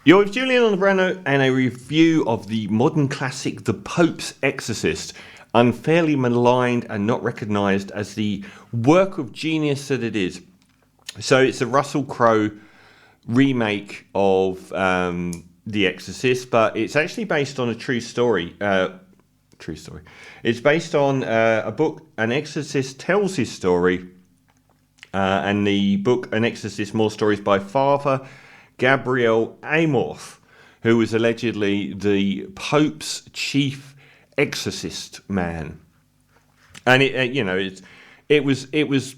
You're with Julian on the Brando and a review of the modern classic The Pope's Exorcist, unfairly maligned and not recognised as the work of genius that it is. So it's a Russell Crowe remake of The Exorcist, but it's actually based on a true story. It's based on a book, An Exorcist Tells His Story, and the book An Exorcist More Stories by Father Gabriel Amorth, who was allegedly the Pope's chief exorcist man. And it was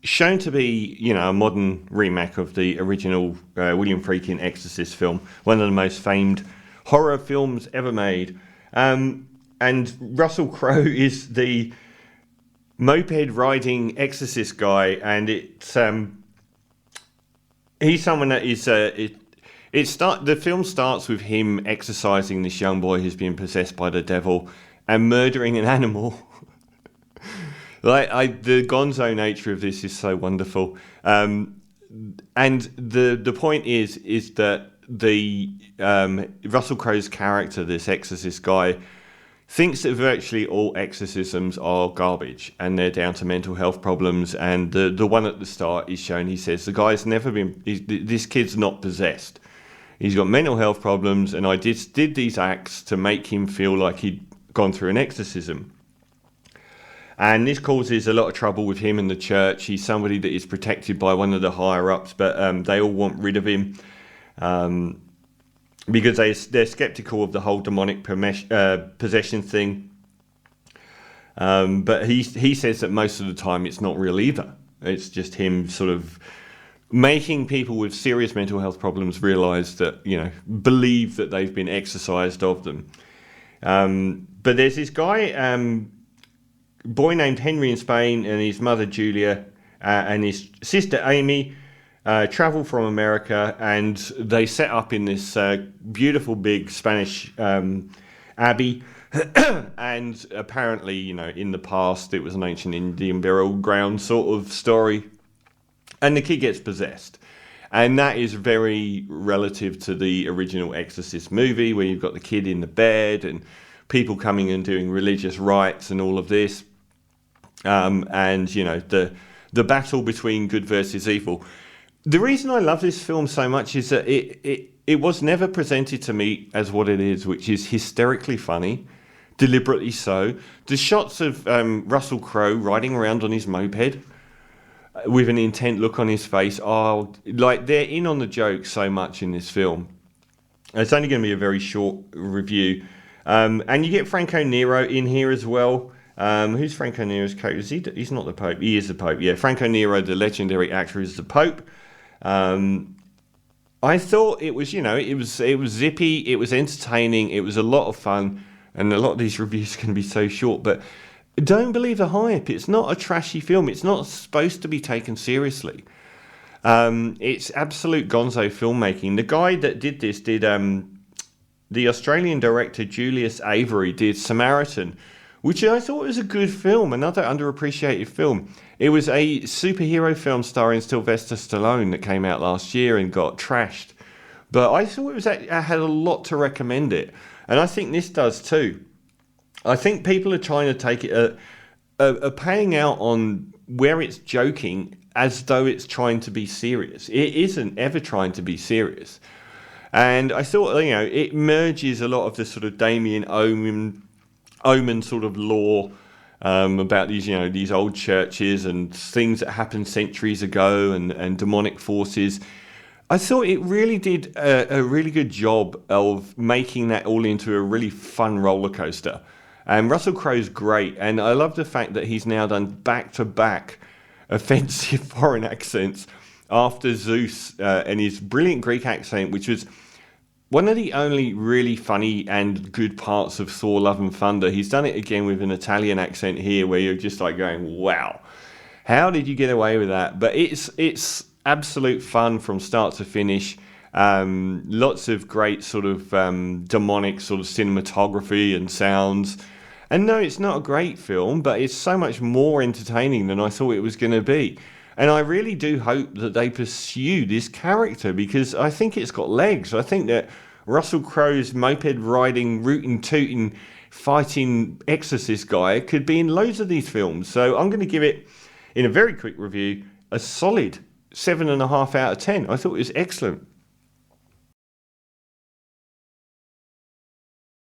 shown to be, a modern remake of the original William Friedkin Exorcist film, one of the most famed horror films ever made. And Russell Crowe is the moped riding exorcist guy, and it's he's someone that is the film starts with him exorcising this young boy who's been possessed by the devil and murdering an animal. The gonzo nature of this is so wonderful, and the point is that the Russell Crowe's character, this exorcist guy, thinks that virtually all exorcisms are garbage and they're down to mental health problems. And the one at the start is shown, he says, the guy's never been, this kid's not possessed. He's got mental health problems, and I did these acts to make him feel like he'd gone through an exorcism. And this causes a lot of trouble with him and the church. He's somebody that is protected by one of the higher-ups, but they all want rid of him. Because they're skeptical of the whole demonic possession thing. But he says that most of the time it's not real either. It's just him sort of making people with serious mental health problems realise that, believe that they've been exorcised of them. But there's this guy, boy named Henry in Spain, and his mother Julia, and his sister Amy, travel from America, and they set up in this beautiful big Spanish abbey. And apparently, in the past, it was an ancient Indian burial ground sort of story. And the kid gets possessed. And that is very relative to the original Exorcist movie, where you've got the kid in the bed and people coming and doing religious rites and all of this. The battle between good versus evil. The reason I love this film so much is that it was never presented to me as what it is, which is hysterically funny, deliberately so. The shots of Russell Crowe riding around on his moped with an intent look on his face are they're in on the joke so much in this film. It's only going to be a very short review. And you get Franco Nero in here as well. Who's Franco Nero's coach? He's not the Pope. He is the Pope. Yeah, Franco Nero, the legendary actor, is the Pope. I thought it was, it was zippy, it was entertaining, it was a lot of fun, and a lot of these reviews can be so short, but don't believe the hype. It's not a trashy film. It's not supposed to be taken seriously. It's absolute gonzo filmmaking. The guy that did this did, the Australian director Julius Avery did Samaritan, which I thought was a good film, another underappreciated film. It was a superhero film starring Sylvester Stallone that came out last year and got trashed. But I thought I had a lot to recommend it. And I think this does too. I think people are trying to take it, are paying out on where it's joking as though it's trying to be serious. It isn't ever trying to be serious. And I thought, it merges a lot of the sort of Damien Omen sort of lore about these old churches and things that happened centuries ago and demonic forces. I thought it really did a really good job of making that all into a really fun roller coaster. And Russell Crowe's great, and I love the fact that he's now done back-to-back offensive foreign accents after Zeus and his brilliant Greek accent, which was one of the only really funny and good parts of Thor: Love and Thunder. He's done it again with an Italian accent here, where you're just like going, wow, how did you get away with that? But it's absolute fun from start to finish. Lots of great sort of demonic sort of cinematography and sounds. And no, it's not a great film, but it's so much more entertaining than I thought it was going to be. And I really do hope that they pursue this character, because I think it's got legs. I think that Russell Crowe's moped riding, rootin tootin, fighting exorcist guy could be in loads of these films. So I'm going to give it, in a very quick review, a solid 7.5 out of 10. I thought it was excellent.